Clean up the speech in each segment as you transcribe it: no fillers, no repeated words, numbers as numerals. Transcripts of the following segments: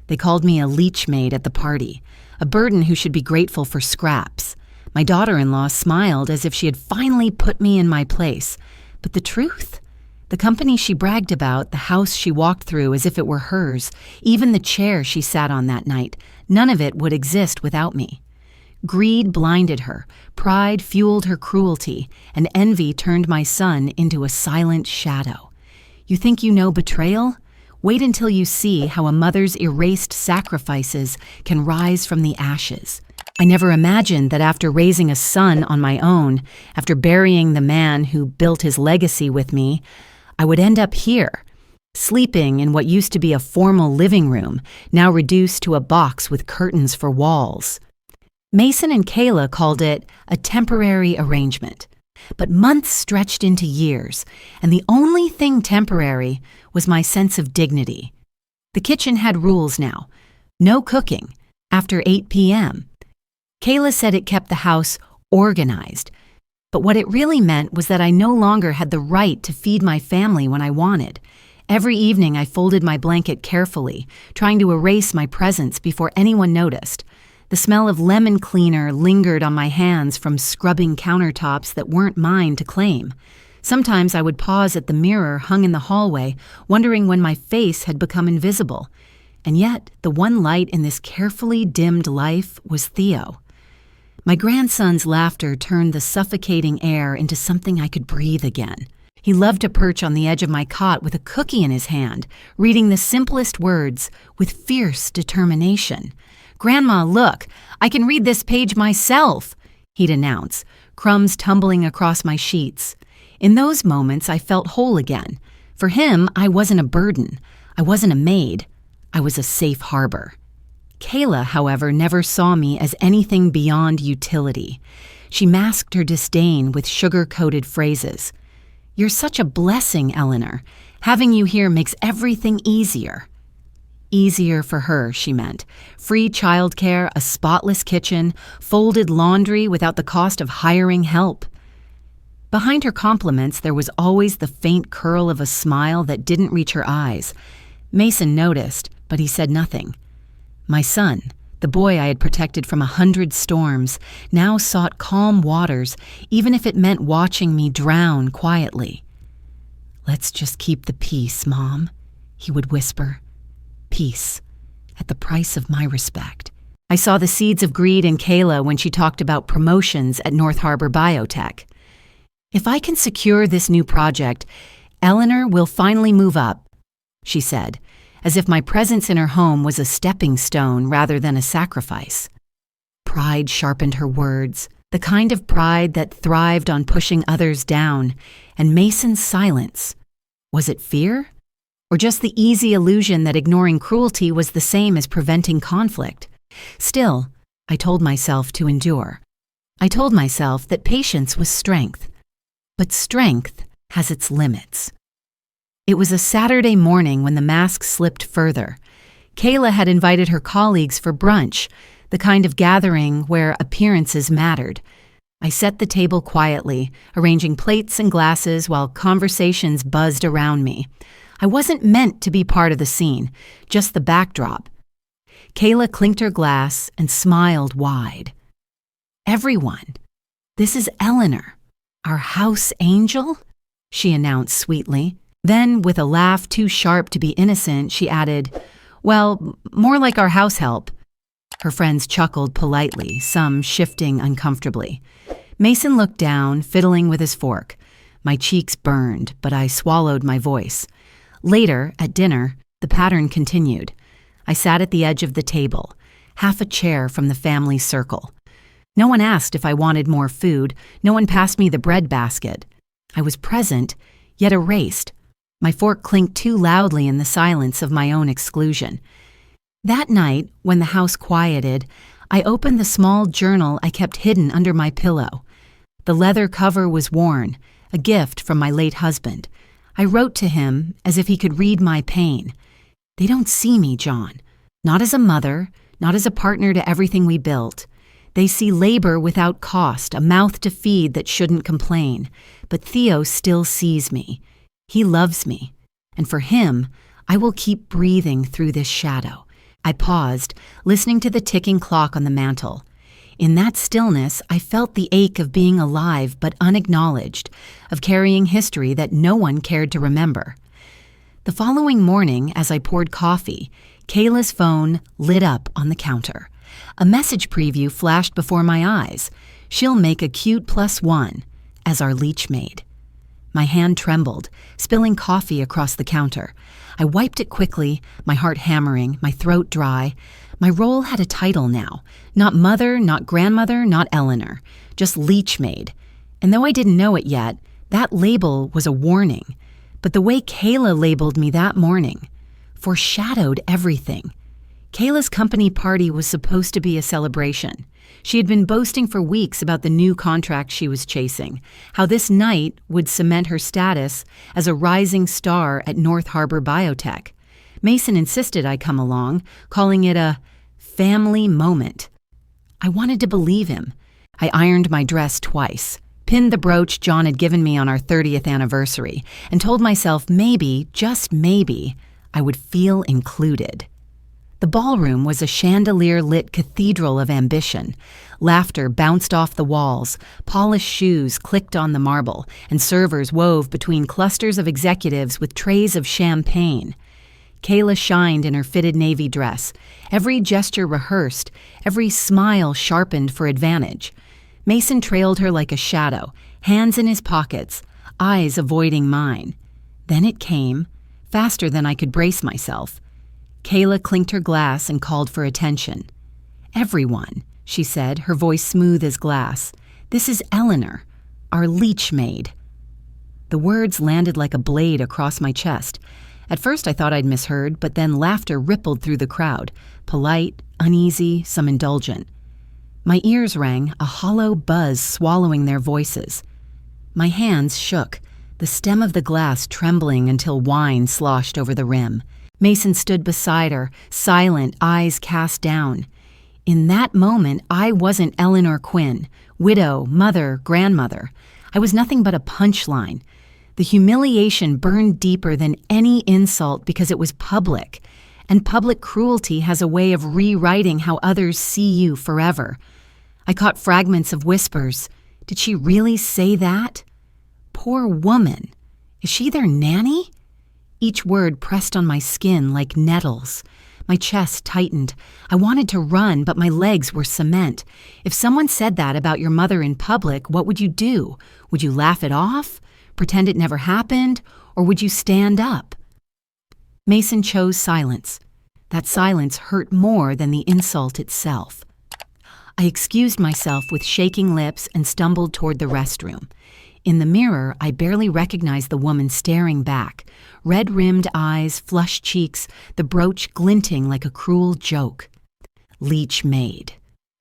They called me a leech maid at the party, a burden who should be grateful for scraps. My daughter-in-law smiled as if she had finally put me in my place. But the truth? The company she bragged about, the house she walked through as if it were hers, even the chair she sat on that night, none of it would exist without me. Greed blinded her, pride fueled her cruelty, and envy turned my son into a silent shadow. You think you know betrayal? Wait until you see how a mother's erased sacrifices can rise from the ashes. I never imagined that after raising a son on my own, after burying the man who built his legacy with me, I would end up here, sleeping in what used to be a formal living room, now reduced to a box with curtains for walls. Mason and Kayla called it a temporary arrangement. But months stretched into years, and the only thing temporary was my sense of dignity. The kitchen had rules now. No cooking after 8 p.m. Kayla said it kept the house organized, but what it really meant was that I no longer had the right to feed my family when I wanted. Every evening I folded my blanket carefully, trying to erase my presence before anyone noticed. The smell of lemon cleaner lingered on my hands from scrubbing countertops that weren't mine to claim. Sometimes I would pause at the mirror hung in the hallway, wondering when my face had become invisible. And yet, the one light in this carefully dimmed life was Theo. My grandson's laughter turned the suffocating air into something I could breathe again. He loved to perch on the edge of my cot with a cookie in his hand, reading the simplest words with fierce determination. "Grandma, look, I can read this page myself," he'd announce, crumbs tumbling across my sheets. In those moments, I felt whole again. For him, I wasn't a burden. I wasn't a maid. I was a safe harbor. Kayla, however, never saw me as anything beyond utility. She masked her disdain with sugar-coated phrases. "You're such a blessing, Eleanor. Having you here makes everything easier." Easier for her, she meant. Free childcare, a spotless kitchen, folded laundry without the cost of hiring help. Behind her compliments, there was always the faint curl of a smile that didn't reach her eyes. Mason noticed, but he said nothing. My son, the boy I had protected from 100 storms, now sought calm waters, even if it meant watching me drown quietly. "Let's just keep the peace, Mom," he would whisper. Peace, at the price of my respect. I saw the seeds of greed in Kayla when she talked about promotions at North Harbor Biotech. "If I can secure this new project, Eleanor will finally move up," she said, as if my presence in her home was a stepping stone rather than a sacrifice. Pride sharpened her words, the kind of pride that thrived on pushing others down, and Mason's silence. Was it fear? Or just the easy illusion that ignoring cruelty was the same as preventing conflict? Still, I told myself to endure. I told myself that patience was strength. But strength has its limits. It was a Saturday morning when the mask slipped further. Kayla had invited her colleagues for brunch, the kind of gathering where appearances mattered. I set the table quietly, arranging plates and glasses while conversations buzzed around me. I wasn't meant to be part of the scene, just the backdrop. Kayla clinked her glass and smiled wide. "Everyone, this is Eleanor, our house angel," she announced sweetly. Then, with a laugh too sharp to be innocent, she added, "Well, more like our house help." Her friends chuckled politely, some shifting uncomfortably. Mason looked down, fiddling with his fork. My cheeks burned, but I swallowed my voice. Later, at dinner, the pattern continued. I sat at the edge of the table, half a chair from the family circle. No one asked if I wanted more food. No one passed me the bread basket. I was present, yet erased. My fork clinked too loudly in the silence of my own exclusion. That night, when the house quieted, I opened the small journal I kept hidden under my pillow. The leather cover was worn, a gift from my late husband. I wrote to him as if he could read my pain. "They don't see me, John. Not as a mother, not as a partner to everything we built. They see labor without cost, a mouth to feed that shouldn't complain. But Theo still sees me. He loves me. And for him, I will keep breathing through this shadow. I paused, listening to the ticking clock on the mantel. In that stillness, I felt the ache of being alive but unacknowledged, of carrying history that no one cared to remember. The following morning, as I poured coffee, Kayla's phone lit up on the counter. A message preview flashed before my eyes. She'll make a cute +1 as our Leech Maid. My hand trembled, spilling coffee across the counter. I wiped it quickly, my heart hammering, my throat dry. My role had a title now. Not mother, not grandmother, not Eleanor. Just Leech Maid. And though I didn't know it yet, that label was a warning. But the way Kayla labeled me that morning foreshadowed everything. Kayla's company party was supposed to be a celebration. She had been boasting for weeks about the new contract she was chasing, how this night would cement her status as a rising star at North Harbor Biotech. Mason insisted I come along, calling it a family moment. I wanted to believe him. I ironed my dress twice, pinned the brooch John had given me on our 30th anniversary, and told myself maybe, just maybe, I would feel included. The ballroom was a chandelier-lit cathedral of ambition. Laughter bounced off the walls, polished shoes clicked on the marble, and servers wove between clusters of executives with trays of champagne. Kayla shined in her fitted navy dress, every gesture rehearsed, every smile sharpened for advantage. Mason trailed her like a shadow, hands in his pockets, eyes avoiding mine. Then it came, faster than I could brace myself. Kayla clinked her glass and called for attention. "Everyone," she said, her voice smooth as glass. "This is Eleanor, our Leech Maid." The words landed like a blade across my chest. At first I thought I'd misheard, but then laughter rippled through the crowd, polite, uneasy, some indulgent. My ears rang, a hollow buzz swallowing their voices. My hands shook, the stem of the glass trembling until wine sloshed over the rim. Mason stood beside her, silent, eyes cast down. In that moment, I wasn't Eleanor Quinn, widow, mother, grandmother. I was nothing but a punchline. The humiliation burned deeper than any insult because it was public, and public cruelty has a way of rewriting how others see you forever. I caught fragments of whispers. Did she really say that? Poor woman. Is she their nanny? Each word pressed on my skin like nettles. My chest tightened. I wanted to run, but my legs were cement. If someone said that about your mother in public, what would you do? Would you laugh it off? Pretend it never happened? Or would you stand up? Mason chose silence. That silence hurt more than the insult itself. I excused myself with shaking lips and stumbled toward the restroom. In the mirror, I barely recognized the woman staring back. Red-rimmed eyes, flushed cheeks, the brooch glinting like a cruel joke. Leech Maid.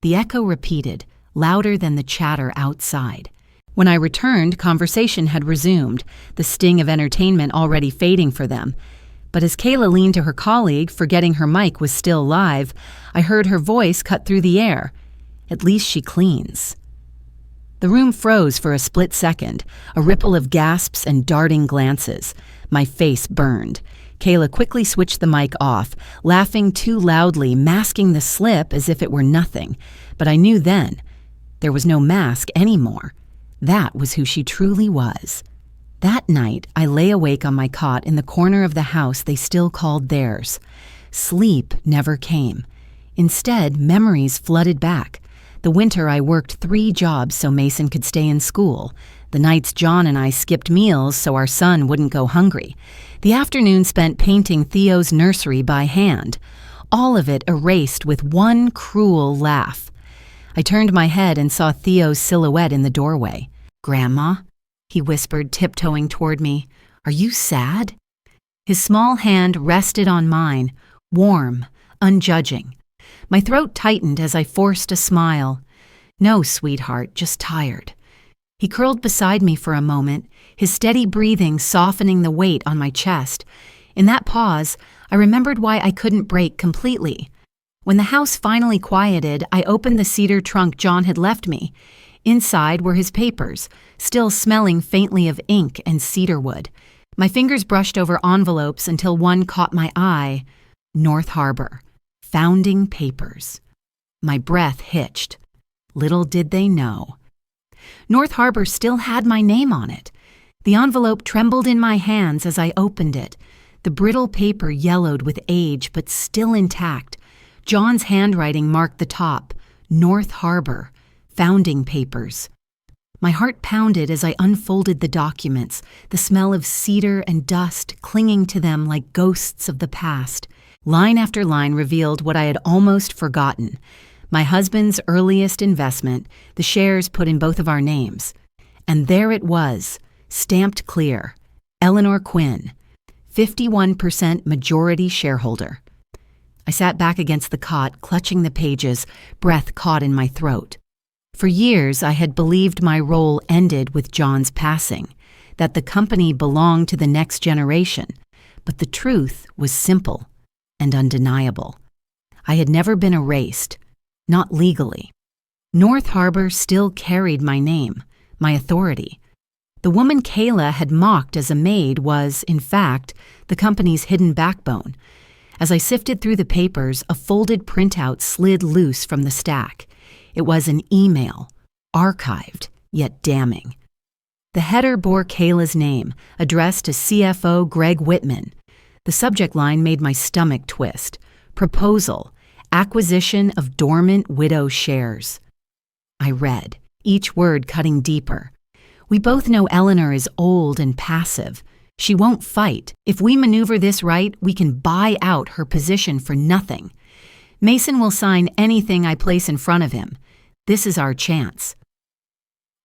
The echo repeated, louder than the chatter outside. When I returned, conversation had resumed, the sting of entertainment already fading for them. But as Kayla leaned to her colleague, forgetting her mic was still live, I heard her voice cut through the air. "At least she cleans." The room froze for a split second, a ripple of gasps and darting glances. My face burned. Kayla quickly switched the mic off, laughing too loudly, masking the slip as if it were nothing. But I knew then, there was no mask anymore. That was who she truly was. That night, I lay awake on my cot in the corner of the house they still called theirs. Sleep never came. Instead, memories flooded back. The winter I worked 3 jobs so Mason could stay in school. The nights John and I skipped meals so our son wouldn't go hungry. The afternoon spent painting Theo's nursery by hand. All of it erased with one cruel laugh. I turned my head and saw Theo's silhouette in the doorway. "Grandma?" he whispered, tiptoeing toward me. "Are you sad?" His small hand rested on mine, warm, unjudging. My throat tightened as I forced a smile. "No, sweetheart, just tired." He curled beside me for a moment, his steady breathing softening the weight on my chest. In that pause, I remembered why I couldn't break completely. When the house finally quieted, I opened the cedar trunk John had left me. Inside were his papers, still smelling faintly of ink and cedarwood. My fingers brushed over envelopes until one caught my eye. North Harbor. Founding papers. My breath hitched. Little did they know. North Harbor still had my name on it. The envelope trembled in my hands as I opened it. The brittle paper yellowed with age, but still intact. John's handwriting marked the top. North Harbor. Founding papers. My heart pounded as I unfolded the documents, the smell of cedar and dust clinging to them like ghosts of the past. Line after line revealed what I had almost forgotten. My husband's earliest investment, the shares put in both of our names. And there it was, stamped clear. Eleanor Quinn, 51% majority shareholder. I sat back against the cot, clutching the pages, breath caught in my throat. For years, I had believed my role ended with John's passing, that the company belonged to the next generation. But the truth was simple and undeniable. I had never been erased, not legally. North Harbor still carried my name, my authority. The woman Kayla had mocked as a maid was, in fact, the company's hidden backbone. As I sifted through the papers, a folded printout slid loose from the stack. It was an email, archived, yet damning. The header bore Kayla's name, addressed to CFO Greg Whitman. The subject line made my stomach twist. Proposal, acquisition of dormant widow shares. I read, each word cutting deeper. We both know Eleanor is old and passive. She won't fight. If we maneuver this right, we can buy out her position for nothing. Mason will sign anything I place in front of him. This is our chance.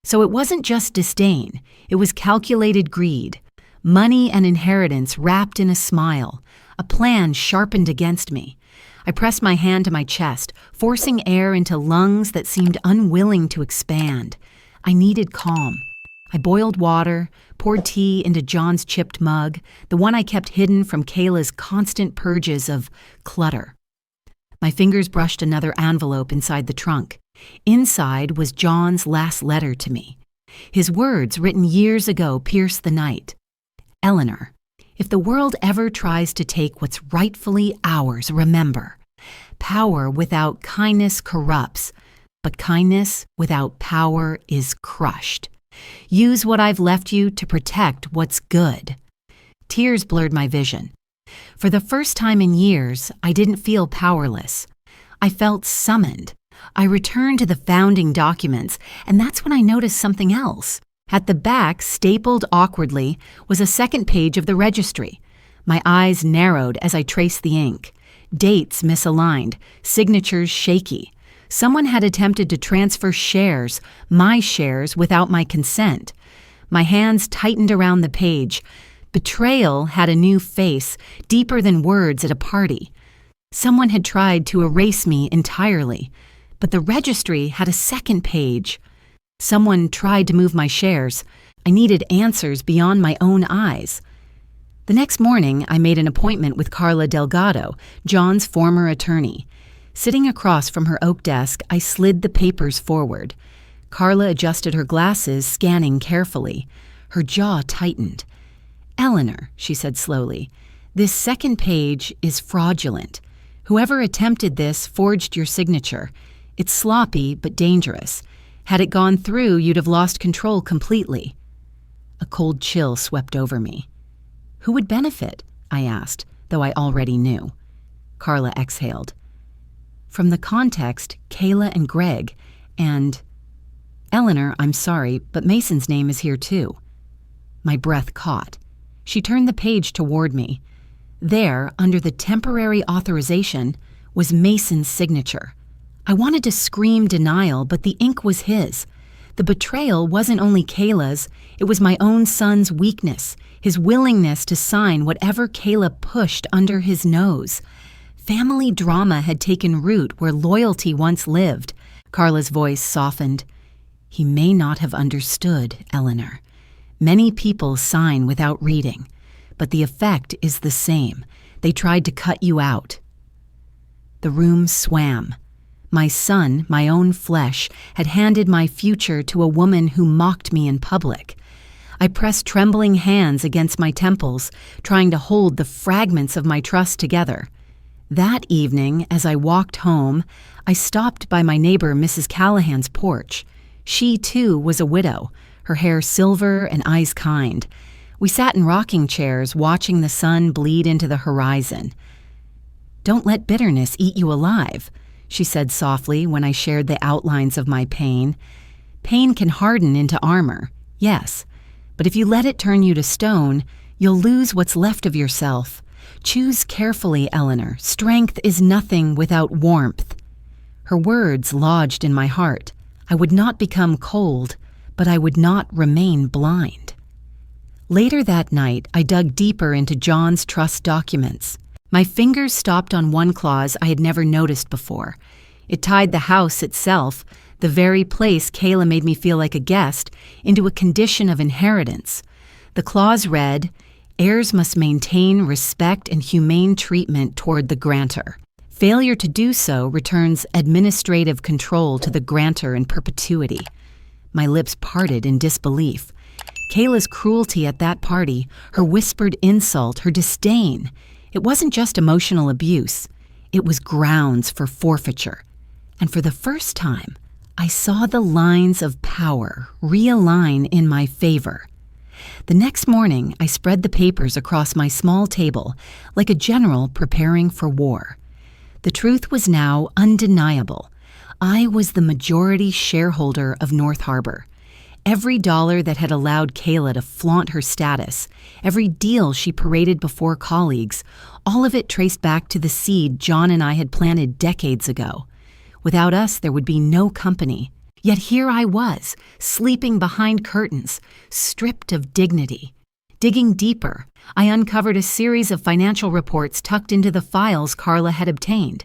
So it wasn't just disdain. It was calculated greed. Money and inheritance wrapped in a smile. A plan sharpened against me. I pressed my hand to my chest, forcing air into lungs that seemed unwilling to expand. I needed calm. I boiled water, poured tea into John's chipped mug, the one I kept hidden from Kayla's constant purges of clutter. My fingers brushed another envelope inside the trunk. Inside was John's last letter to me. His words, written years ago, pierced the night. Eleanor, if the world ever tries to take what's rightfully ours, remember, power without kindness corrupts, but kindness without power is crushed. Use what I've left you to protect what's good. Tears blurred my vision. For the first time in years, I didn't feel powerless. I felt summoned. I returned to the founding documents, and that's when I noticed something else. At the back, stapled awkwardly, was a second page of the registry. My eyes narrowed as I traced the ink. Dates misaligned, signatures shaky. Someone had attempted to transfer shares, my shares, without my consent. My hands tightened around the page. Betrayal had a new face, deeper than words at a party. Someone had tried to erase me entirely, but the registry had a second page. Someone tried to move my shares. I needed answers beyond my own eyes. The next morning, I made an appointment with Carla Delgado, John's former attorney. Sitting across from her oak desk, I slid the papers forward. Carla adjusted her glasses, scanning carefully. Her jaw tightened. Eleanor, she said slowly, this second page is fraudulent. Whoever attempted this forged your signature. It's sloppy but dangerous. Had it gone through, you'd have lost control completely. A cold chill swept over me. Who would benefit? I asked, though I already knew. Carla exhaled. From the context, Kayla and Greg, and... Eleanor, I'm sorry, but Mason's name is here too. My breath caught. She turned the page toward me. There, under the temporary authorization, was Mason's signature. I wanted to scream denial, but the ink was his. The betrayal wasn't only Kayla's, it was my own son's weakness, his willingness to sign whatever Kayla pushed under his nose. Family drama had taken root where loyalty once lived. Carla's voice softened. He may not have understood, Eleanor. Many people sign without reading, but the effect is the same. They tried to cut you out. The room swam. My son, my own flesh, had handed my future to a woman who mocked me in public. I pressed trembling hands against my temples, trying to hold the fragments of my trust together. That evening, as I walked home, I stopped by my neighbor Mrs. Callahan's porch. She, too, was a widow, her hair silver and eyes kind. We sat in rocking chairs, watching the sun bleed into the horizon. "Don't let bitterness eat you alive," she said softly when I shared the outlines of my pain. "Pain can harden into armor, yes, but if you let it turn you to stone, you'll lose what's left of yourself. Choose carefully, Eleanor. Strength is nothing without warmth." Her words lodged in my heart. I would not become cold, but I would not remain blind. Later that night, I dug deeper into John's trust documents. My fingers stopped on one clause I had never noticed before. It tied the house itself, the very place Kayla made me feel like a guest, into a condition of inheritance. The clause read, "Heirs must maintain respect and humane treatment toward the grantor. Failure to do so returns administrative control to the grantor in perpetuity." My lips parted in disbelief. Kayla's cruelty at that party, her whispered insult, her disdain, it wasn't just emotional abuse. It was grounds for forfeiture. And for the first time, I saw the lines of power realign in my favor. The next morning, I spread the papers across my small table like a general preparing for war. The truth was now undeniable. I was the majority shareholder of North Harbor. Every dollar that had allowed Kayla to flaunt her status, every deal she paraded before colleagues, all of it traced back to the seed John and I had planted decades ago. Without us, there would be no company. Yet here I was, sleeping behind curtains, stripped of dignity. Digging deeper, I uncovered a series of financial reports tucked into the files Carla had obtained.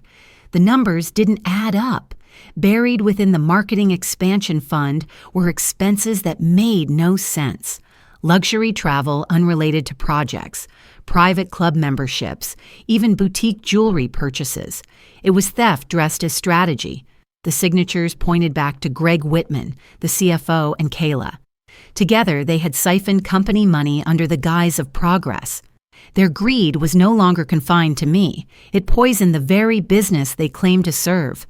The numbers didn't add up. Buried within the marketing expansion fund were expenses that made no sense. Luxury travel unrelated to projects, private club memberships, even boutique jewelry purchases. It was theft dressed as strategy. The signatures pointed back to Greg Whitman, the CFO, and Kayla. Together, they had siphoned company money under the guise of progress. Their greed was no longer confined to me. It poisoned the very business they claimed to serve.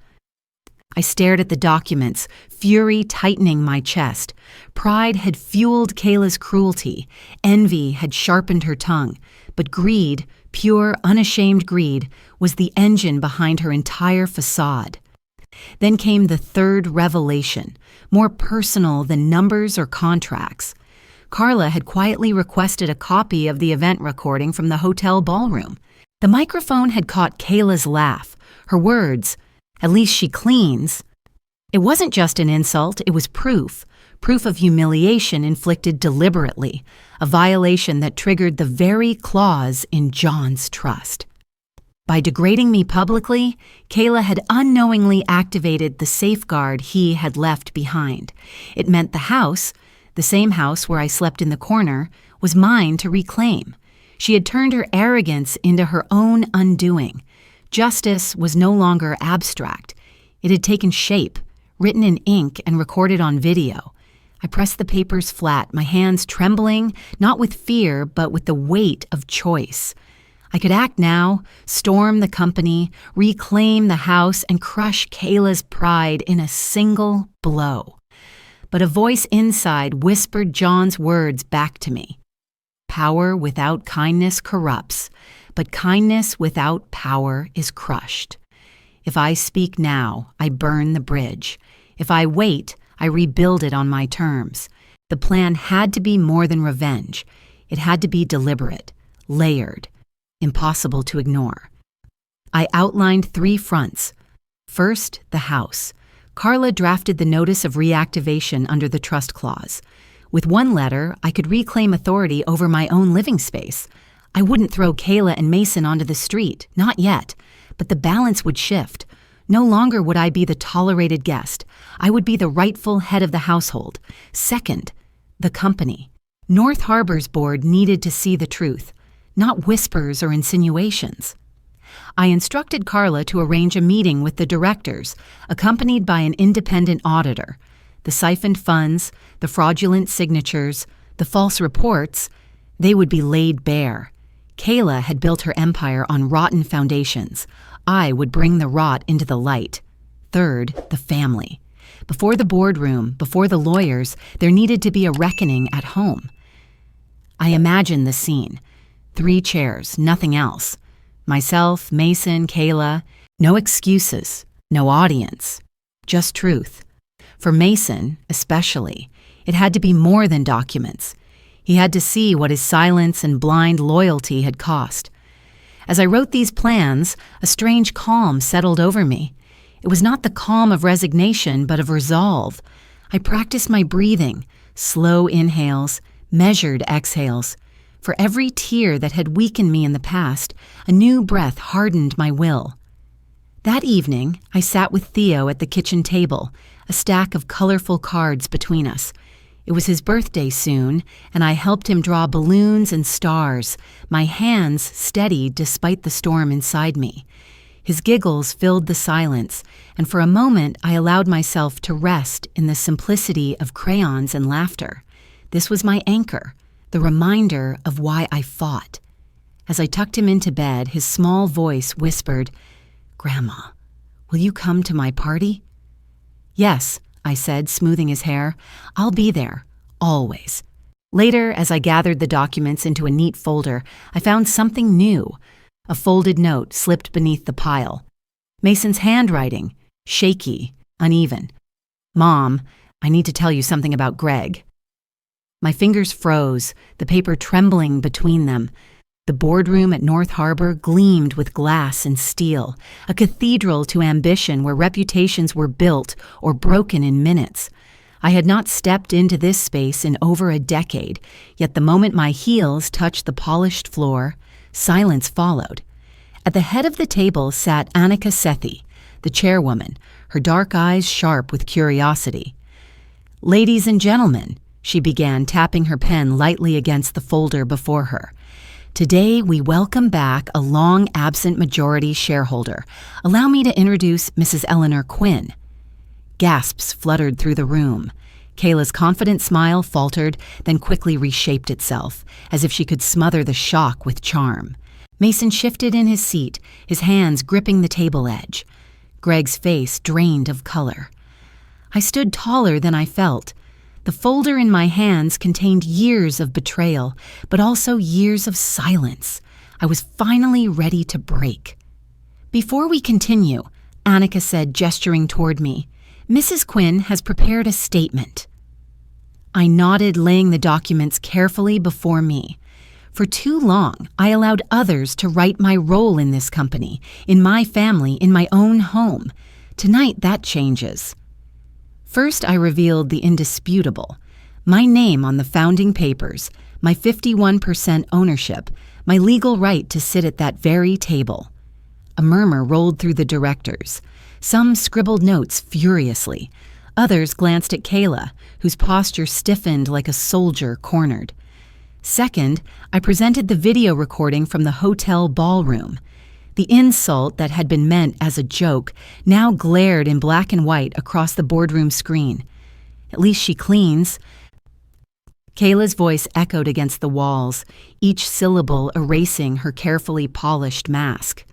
I stared at the documents, fury tightening my chest. Pride had fueled Kayla's cruelty. Envy had sharpened her tongue. But greed, pure, unashamed greed, was the engine behind her entire facade. Then came the third revelation, more personal than numbers or contracts. Carla had quietly requested a copy of the event recording from the hotel ballroom. The microphone had caught Kayla's laugh, her words, "At least she cleans." It wasn't just an insult, it was proof of humiliation inflicted deliberately, a violation that triggered the very clause in John's trust. By degrading me publicly, Kayla had unknowingly activated the safeguard he had left behind. It meant the house, the same house where I slept in the corner, was mine to reclaim. She had turned her arrogance into her own undoing. Justice was no longer abstract. It had taken shape, written in ink and recorded on video. I pressed the papers flat, my hands trembling, not with fear, but with the weight of choice. I could act now, storm the company, reclaim the house, and crush Kayla's pride in a single blow. But a voice inside whispered John's words back to me. "Power without kindness corrupts, but kindness without power is crushed. If I speak now, I burn the bridge. If I wait, I rebuild it on my terms." The plan had to be more than revenge. It had to be deliberate, layered, impossible to ignore. I outlined 3 fronts. First, the house. Carla drafted the notice of reactivation under the trust clause. With one letter, I could reclaim authority over my own living space. I wouldn't throw Kayla and Mason onto the street, not yet, but the balance would shift. No longer would I be the tolerated guest. I would be the rightful head of the household. Second, the company. North Harbor's board needed to see the truth, not whispers or insinuations. I instructed Carla to arrange a meeting with the directors, accompanied by an independent auditor. The siphoned funds, the fraudulent signatures, the false reports, they would be laid bare. Kayla had built her empire on rotten foundations. I would bring the rot into the light. Third, the family. Before the boardroom, before the lawyers, there needed to be a reckoning at home. I imagined the scene. 3 chairs, nothing else. Myself, Mason, Kayla. No excuses, no audience. Just truth. For Mason, especially, it had to be more than documents. He had to see what his silence and blind loyalty had cost. As I wrote these plans, a strange calm settled over me. It was not the calm of resignation, but of resolve. I practiced my breathing, slow inhales, measured exhales. For every tear that had weakened me in the past, a new breath hardened my will. That evening, I sat with Theo at the kitchen table, a stack of colorful cards between us. It was his birthday soon, and I helped him draw balloons and stars, my hands steady despite the storm inside me. His giggles filled the silence, and for a moment I allowed myself to rest in the simplicity of crayons and laughter. This was my anchor, the reminder of why I fought. As I tucked him into bed, his small voice whispered, "Grandma, will you come to my party?" "Yes," I said, smoothing his hair. "I'll be there, always." Later, as I gathered the documents into a neat folder, I found something new. A folded note slipped beneath the pile. Mason's handwriting, shaky, uneven. "Mom, I need to tell you something about Greg." My fingers froze, the paper trembling between them. The boardroom at North Harbor gleamed with glass and steel, a cathedral to ambition where reputations were built or broken in minutes. I had not stepped into this space in over a decade, yet the moment my heels touched the polished floor, silence followed. At the head of the table sat Annika Sethi, the chairwoman, her dark eyes sharp with curiosity. "Ladies and gentlemen," she began, tapping her pen lightly against the folder before her. "Today, we welcome back a long-absent majority shareholder. Allow me to introduce Mrs. Eleanor Quinn." Gasps fluttered through the room. Kayla's confident smile faltered, then quickly reshaped itself, as if she could smother the shock with charm. Mason shifted in his seat, his hands gripping the table edge. Greg's face drained of color. I stood taller than I felt. The folder in my hands contained years of betrayal, but also years of silence. I was finally ready to break. "Before we continue," Annika said, gesturing toward me, "Mrs. Quinn has prepared a statement." I nodded, laying the documents carefully before me. For too long, I allowed others to write my role in this company, in my family, in my own home. Tonight, that changes. First, I revealed the indisputable. My name on the founding papers, my 51% ownership, my legal right to sit at that very table. A murmur rolled through the directors. Some scribbled notes furiously. Others glanced at Kayla, whose posture stiffened like a soldier cornered. Second, I presented the video recording from the hotel ballroom. The insult that had been meant as a joke now glared in black and white across the boardroom screen. "At least she cleans." Kayla's voice echoed against the walls, each syllable erasing her carefully polished mask.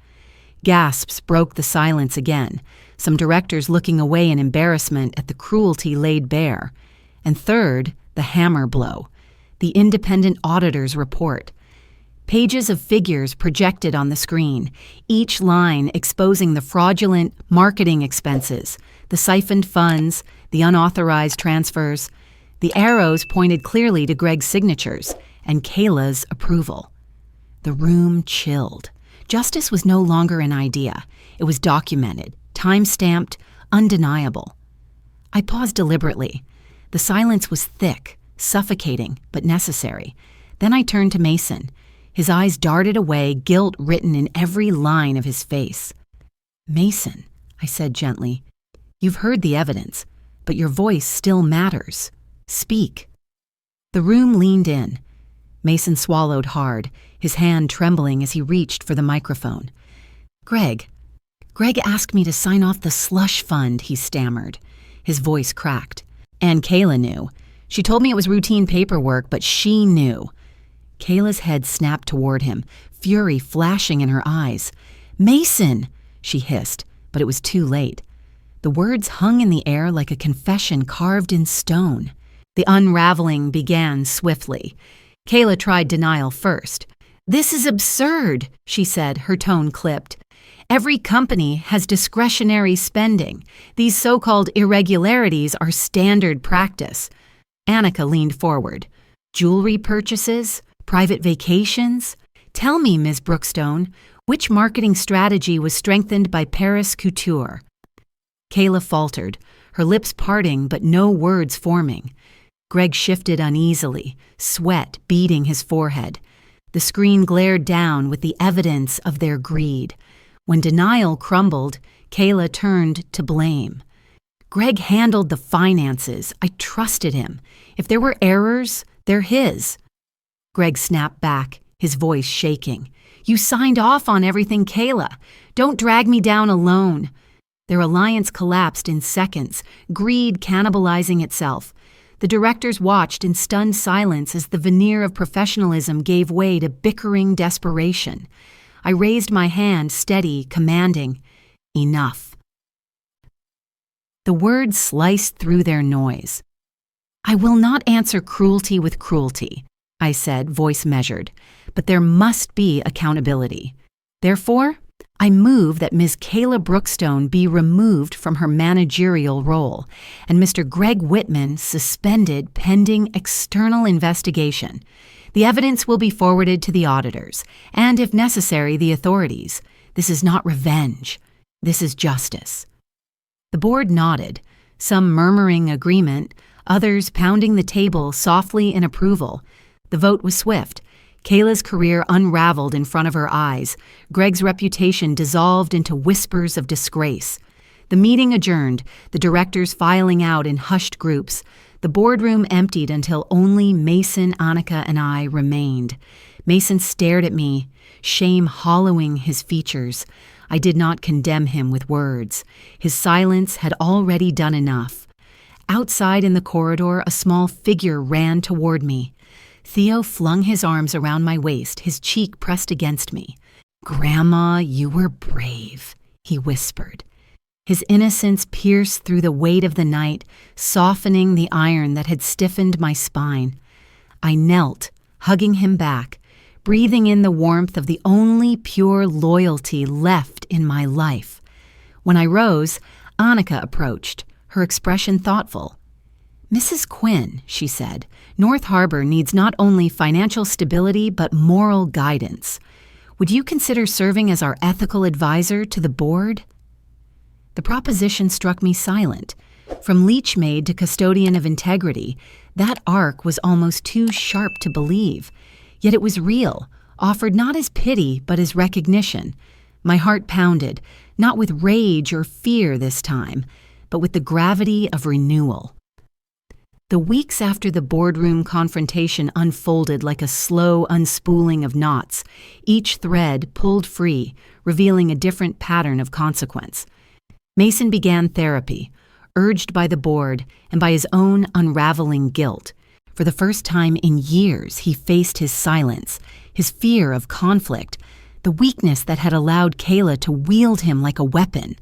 Gasps broke the silence again, some directors looking away in embarrassment at the cruelty laid bare. And third, the hammer blow, the independent auditor's report. Pages of figures projected on the screen, each line exposing the fraudulent marketing expenses, the siphoned funds, the unauthorized transfers. The arrows pointed clearly to Greg's signatures and Kayla's approval. The room chilled. Justice was no longer an idea. It was documented, time-stamped, undeniable. I paused deliberately. The silence was thick, suffocating, but necessary. Then I turned to Mason. His eyes darted away, guilt written in every line of his face. "Mason," I said gently, "you've heard the evidence, but your voice still matters. Speak." The room leaned in. Mason swallowed hard, his hand trembling as he reached for the microphone. Greg asked me to sign off the slush fund," he stammered. His voice cracked. "And Kayla knew. She told me it was routine paperwork, but she knew." Kayla's head snapped toward him, fury flashing in her eyes. "Mason!" she hissed, but it was too late. The words hung in the air like a confession carved in stone. The unraveling began swiftly. Kayla tried denial first. "This is absurd," she said, her tone clipped. "Every company has discretionary spending. These so-called irregularities are standard practice." Annika leaned forward. "Jewelry purchases? Private vacations? Tell me, Ms. Brookstone, which marketing strategy was strengthened by Paris couture?" Kayla faltered, her lips parting but no words forming. Greg shifted uneasily, sweat beading his forehead. The screen glared down with the evidence of their greed. When denial crumbled, Kayla turned to blame. "Greg handled the finances. I trusted him. If there were errors, they're his." Greg snapped back, his voice shaking. "You signed off on everything, Kayla. Don't drag me down alone." Their alliance collapsed in seconds, greed cannibalizing itself. The directors watched in stunned silence as the veneer of professionalism gave way to bickering desperation. I raised my hand, steady, commanding, "Enough." The words sliced through their noise. "I will not answer cruelty with cruelty," I said, voice measured, "but there must be accountability. Therefore, I move that Ms. Kayla Brookstone be removed from her managerial role and Mr. Greg Whitman suspended pending external investigation. The evidence will be forwarded to the auditors and, if necessary, the authorities. This is not revenge. This is justice." The board nodded, some murmuring agreement, others pounding the table softly in approval. The vote was swift. Kayla's career unraveled in front of her eyes. Greg's reputation dissolved into whispers of disgrace. The meeting adjourned, the directors filing out in hushed groups. The boardroom emptied until only Mason, Annika, and I remained. Mason stared at me, shame hollowing his features. I did not condemn him with words. His silence had already done enough. Outside in the corridor, a small figure ran toward me. Theo flung his arms around my waist, his cheek pressed against me. "Grandma, you were brave," he whispered. His innocence pierced through the weight of the night, softening the iron that had stiffened my spine. I knelt, hugging him back, breathing in the warmth of the only pure loyalty left in my life. When I rose, Annika approached, her expression thoughtful. "Mrs. Quinn," she said, "North Harbor needs not only financial stability but moral guidance. Would you consider serving as our ethical advisor to the board?" The proposition struck me silent. From Leech Maid to custodian of integrity, that arc was almost too sharp to believe. Yet it was real, offered not as pity but as recognition. My heart pounded, not with rage or fear this time, but with the gravity of renewal. The weeks after the boardroom confrontation unfolded like a slow unspooling of knots, each thread pulled free, revealing a different pattern of consequence. Mason began therapy, urged by the board and by his own unraveling guilt. For the first time in years, he faced his silence, his fear of conflict, the weakness that had allowed Kayla to wield him like a weapon.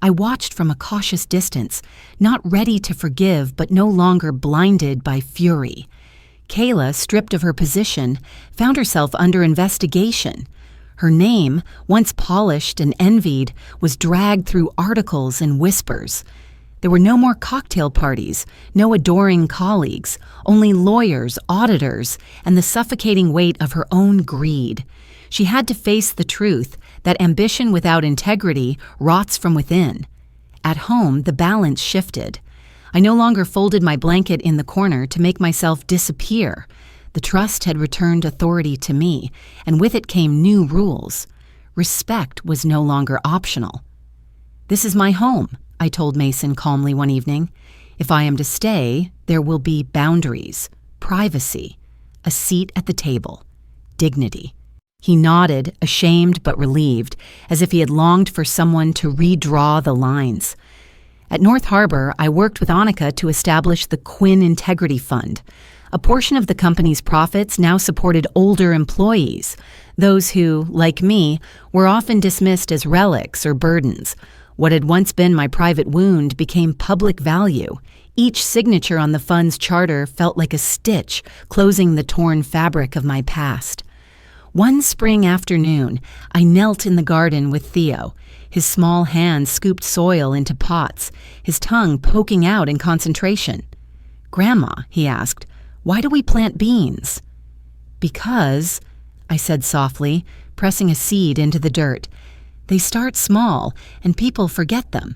I watched from a cautious distance, not ready to forgive but no longer blinded by fury. Kayla, stripped of her position, found herself under investigation. Her name, once polished and envied, was dragged through articles and whispers. There were no more cocktail parties, no adoring colleagues, only lawyers, auditors, and the suffocating weight of her own greed. She had to face the truth that ambition without integrity rots from within. At home, the balance shifted. I no longer folded my blanket in the corner to make myself disappear. The trust had returned authority to me, and with it came new rules. Respect was no longer optional. "This is my home," I told Mason calmly one evening. "If I am to stay, there will be boundaries, privacy, a seat at the table, dignity." He nodded, ashamed but relieved, as if he had longed for someone to redraw the lines. At North Harbor, I worked with Annika to establish the Quinn Integrity Fund, A portion of the company's profits now supported older employees, those who, like me, were often dismissed as relics or burdens. What had once been my private wound became public value. Each signature on the fund's charter felt like a stitch closing the torn fabric of my past. One spring afternoon, I knelt in the garden with Theo. His small hands scooped soil into pots, his tongue poking out in concentration. "Grandma," he asked, "why do we plant beans?" "Because," I said softly, pressing a seed into the dirt, "they start small and people forget them.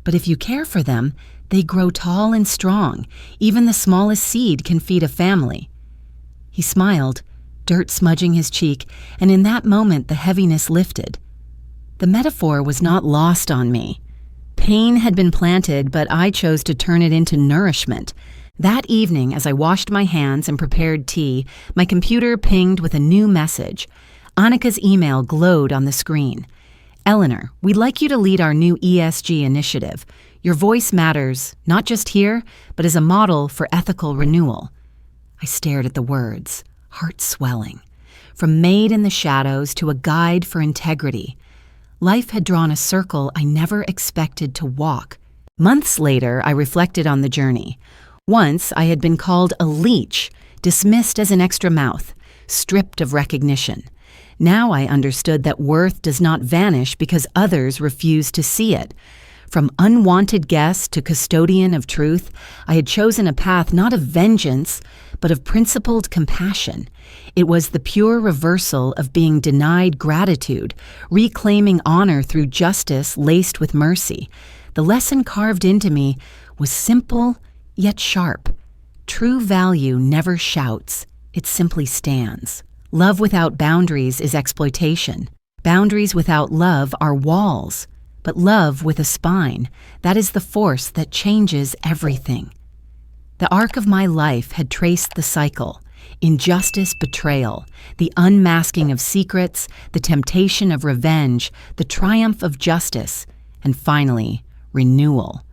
But if you care for them, they grow tall and strong. Even the smallest seed can feed a family." He smiled, dirt smudging his cheek, and in that moment the heaviness lifted. The metaphor was not lost on me. Pain had been planted, but I chose to turn it into nourishment. That evening, as I washed my hands and prepared tea, my computer pinged with a new message. Annika's email glowed on the screen. "Eleanor, we'd like you to lead our new ESG initiative. Your voice matters, not just here, but as a model for ethical renewal." I stared at the words, heart swelling. From maid in the shadows to a guide for integrity. Life had drawn a circle I never expected to walk. Months later, I reflected on the journey. Once, I had been called a leech, dismissed as an extra mouth, stripped of recognition. Now I understood that worth does not vanish because others refuse to see it. From unwanted guest to custodian of truth, I had chosen a path not of vengeance, but of principled compassion. It was the pure reversal of being denied gratitude, reclaiming honor through justice laced with mercy. The lesson carved into me was simple yet sharp. True value never shouts, it simply stands. Love without boundaries is exploitation. Boundaries without love are walls. But love with a spine, that is the force that changes everything. The arc of my life had traced the cycle: injustice, betrayal, the unmasking of secrets, the temptation of revenge, the triumph of justice, and finally, renewal.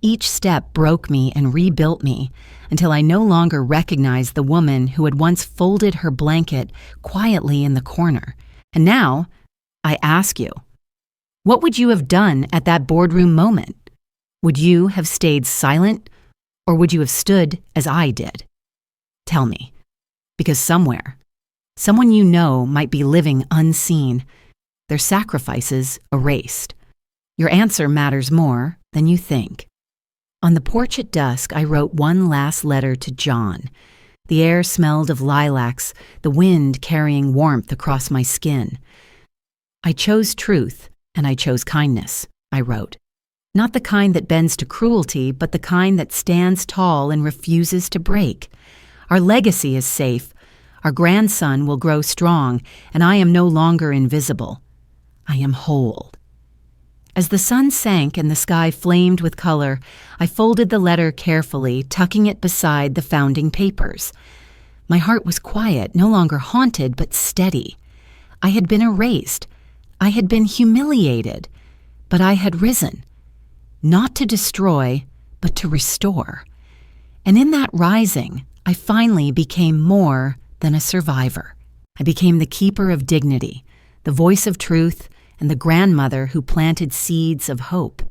Each step broke me and rebuilt me until I no longer recognized the woman who had once folded her blanket quietly in the corner. And now, I ask you, what would you have done at that boardroom moment? Would you have stayed silent, or would you have stood as I did? Tell me, because somewhere, someone you know might be living unseen, their sacrifices erased. Your answer matters more than you think. On the porch at dusk, I wrote one last letter to John. The air smelled of lilacs, the wind carrying warmth across my skin. I chose truth, and I chose kindness, I wrote. Not the kind that bends to cruelty, but the kind that stands tall and refuses to break. Our legacy is safe. Our grandson will grow strong, and I am no longer invisible. I am whole. As the sun sank and the sky flamed with color, I folded the letter carefully, tucking it beside the founding papers. My heart was quiet, no longer haunted, but steady. I had been erased. I had been humiliated, but I had risen, not to destroy, but to restore. And in that rising, I finally became more than a survivor. I became the keeper of dignity, the voice of truth, and the grandmother who planted seeds of hope.